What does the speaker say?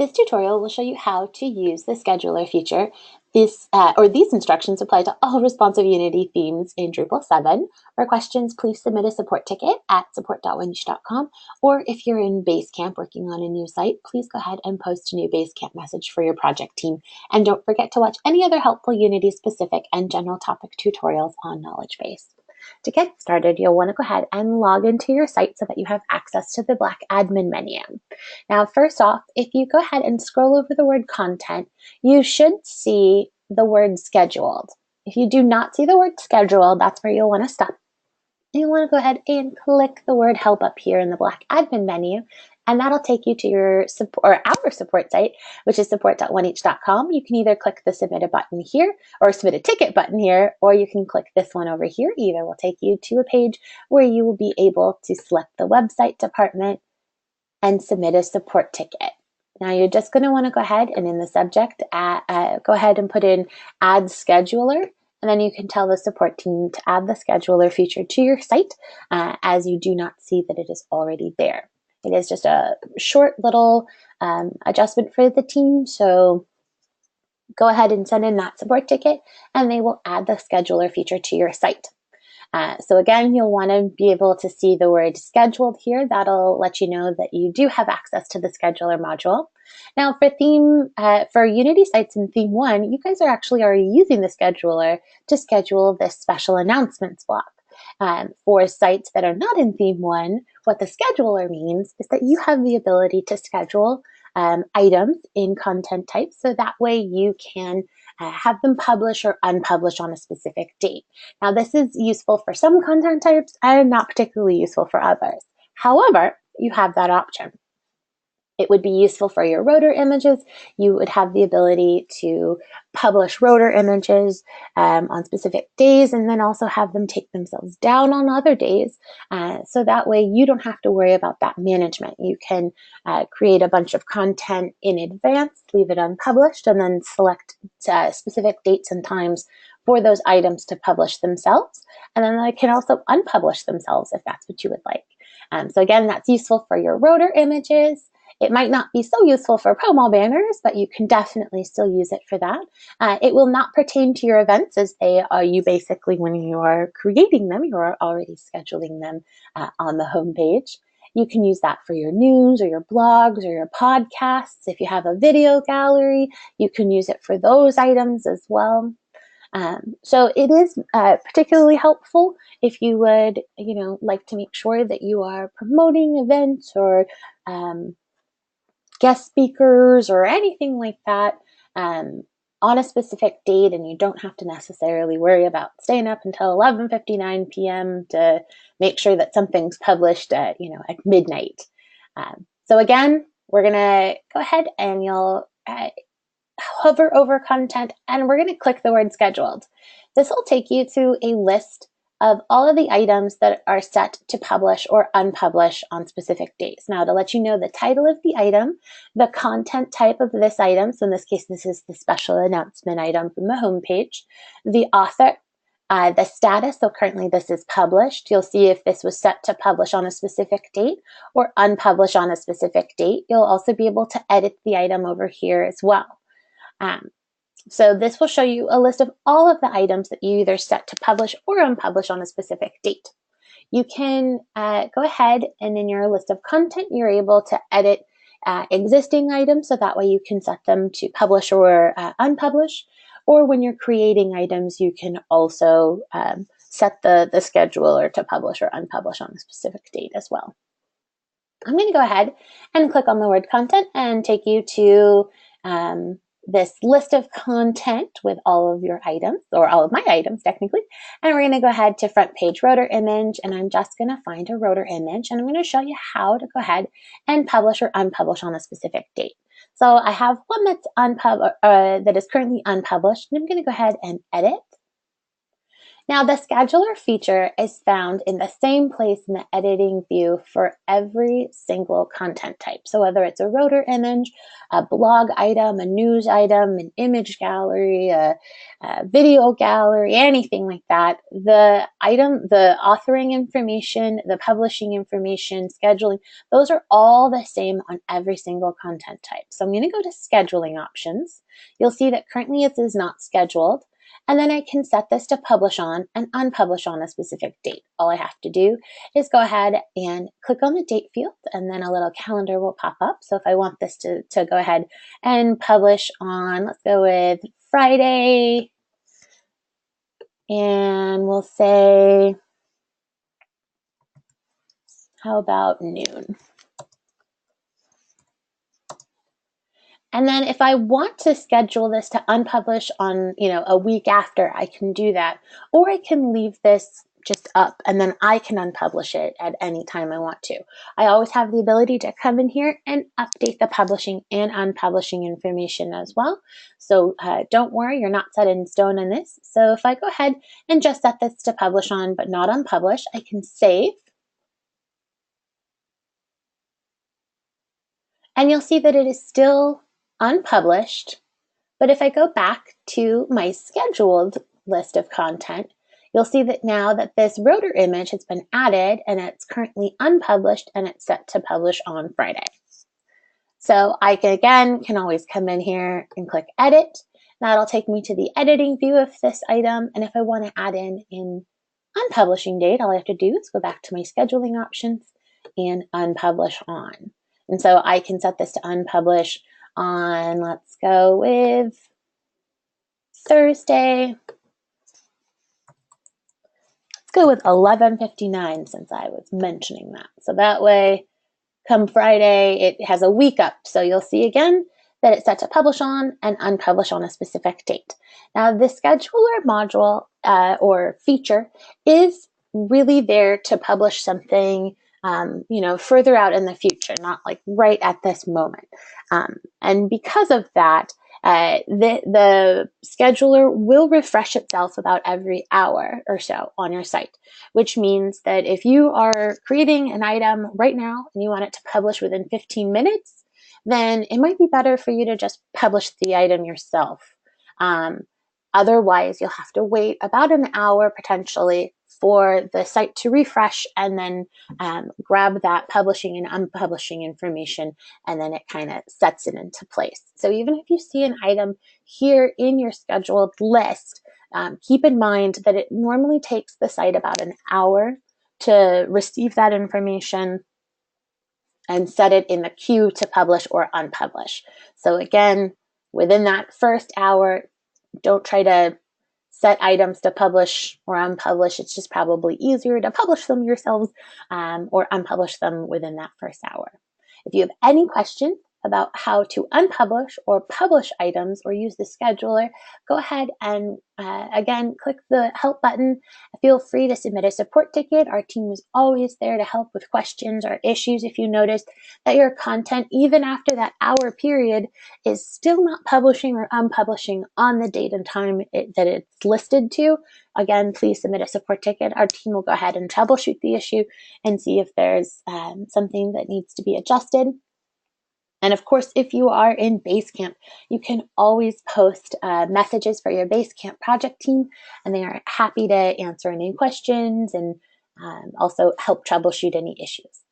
This tutorial will show you how to use the scheduler feature. These instructions apply to all responsive Unity themes in Drupal 7. For questions, please submit a support ticket at support.windish.com, or if you're in Basecamp working on a new site, please go ahead and post a new Basecamp message for your project team. And don't forget to watch any other helpful Unity-specific and general topic tutorials on Knowledge Base. To get started, you'll want to go ahead and log into your site so that you have access to the black admin menu. Now, first off, if you go ahead and scroll over the word content, you should see the word scheduled. If you do not see the word scheduled, that's where you'll want to stop. You want to go ahead and click the word help up here in the black admin menu, and that'll take you to your support, or our support site, which is support.windish.com. You can either click the submit a button here or submit a ticket button here, or you can click this one over here. Either will take you to a page where you will be able to select the website department and submit a support ticket. Now you're just going to want to go ahead and in the subject, go ahead and put in add scheduler, and then you can tell the support team to add the scheduler feature to your site as you do not see that it is already there. It is just a short little adjustment for the team, so go ahead and send in that support ticket and they will add the scheduler feature to your site. So again, you'll want to be able to see the word scheduled here. That'll let you know that you do have access to the scheduler module. Now for Unity sites in Theme 1, you guys are actually already using the scheduler to schedule this special announcements block. For sites that are not in Theme 1, what the scheduler means is that you have the ability to schedule items in content types, so that way you can have them publish or unpublish on a specific date. Now, this is useful for some content types and not particularly useful for others. However, you have that option. It would be useful for your rotor images. You would have the ability to publish rotor images on specific days and then also have them take themselves down on other days. So that way you don't have to worry about that management. You can create a bunch of content in advance, leave it unpublished, and then select specific dates and times for those items to publish themselves. And then they can also unpublish themselves if that's what you would like. So again, that's useful for your rotor images. It might not be so useful for promo banners, but you can definitely still use it for that. It will not pertain to your events, as you basically, when you are creating them, you are already scheduling them on the home page. You can use that for your news or your blogs or your podcasts. If you have a video gallery, you can use it for those items as well. So it is particularly helpful if you would, like to make sure that you are promoting events or guest speakers or anything like that on a specific date, and you don't have to necessarily worry about staying up until 11:59 p.m. to make sure that something's published at midnight. So again, we're gonna go ahead and you'll hover over content and we're gonna click the word scheduled. This will take you to a list of all of the items that are set to publish or unpublish on specific days. Now, to let you know the title of the item, the content type of this item, so in this case, this is the special announcement item from the home page, the author, the status, so currently this is published. You'll see if this was set to publish on a specific date or unpublish on a specific date. You'll also be able to edit the item over here as well. So this will show you a list of all of the items that you either set to publish or unpublish on a specific date. You can go ahead and in your list of content, you're able to edit existing items, so that way you can set them to publish or unpublish. Or when you're creating items, you can also set the scheduler to publish or unpublish on a specific date as well. I'm going to go ahead and click on the word content and take you to this list of content with all of your items, or all of my items technically, and we're going to go ahead to front page rotor image, and I'm just going to find a rotor image, and I'm going to show you how to go ahead and publish or unpublish on a specific date. So I have one that's that is currently unpublished, and I'm going to go ahead and edit. Now, the scheduler feature is found in the same place in the editing view for every single content type. So whether it's a rotor image, a blog item, a news item, an image gallery, a video gallery, anything like that, the item, the authoring information, the publishing information, scheduling, those are all the same on every single content type. So I'm going to go to scheduling options. You'll see that currently it is not scheduled. And then I can set this to publish on and unpublish on a specific date. All I have to do is go ahead and click on the date field, and then a little calendar will pop up. So if I want this to go ahead and publish on, let's go with Friday, and we'll say, how about noon? And then if I want to schedule this to unpublish on, a week after, I can do that. Or I can leave this just up and then I can unpublish it at any time I want to. I always have the ability to come in here and update the publishing and unpublishing information as well. So don't worry, you're not set in stone in this. So if I go ahead and just set this to publish on but not unpublish, I can save. And you'll see that it is still unpublished, but if I go back to my scheduled list of content, you'll see that now that this rotor image has been added and it's currently unpublished and it's set to publish on Friday. So I can always come in here and click edit. That'll take me to the editing view of this item. And if I want to add in unpublishing date, all I have to do is go back to my scheduling options and unpublish on. And so I can set this to unpublish on, let's go with Thursday. Let's go with 11:59 since I was mentioning that. So that way, come Friday, it has a week up. So you'll see again that it's set to publish on and unpublish on a specific date. Now, the scheduler module or feature is really there to publish something further out in the future, not like right at this moment. And because of that, the scheduler will refresh itself about every hour or so on your site, which means that if you are creating an item right now and you want it to publish within 15 minutes, then it might be better for you to just publish the item yourself. Otherwise, you'll have to wait about an hour potentially for the site to refresh and then grab that publishing and unpublishing information, and then it kind of sets it into place. So even if you see an item here in your scheduled list, keep in mind that it normally takes the site about an hour to receive that information and set it in the queue to publish or unpublish. So again, within that first hour, don't try to set items to publish or unpublish. It's just probably easier to publish them yourselves or unpublish them within that first hour. If you have any questions about how to unpublish or publish items or use the scheduler, go ahead and again, click the help button. Feel free to submit a support ticket. Our team is always there to help with questions or issues if you notice that your content, even after that hour period, is still not publishing or unpublishing on the date and time that it's listed to. Again, please submit a support ticket. Our team will go ahead and troubleshoot the issue and see if there's something that needs to be adjusted. And of course, if you are in Basecamp, you can always post messages for your Basecamp project team, and they are happy to answer any questions and also help troubleshoot any issues.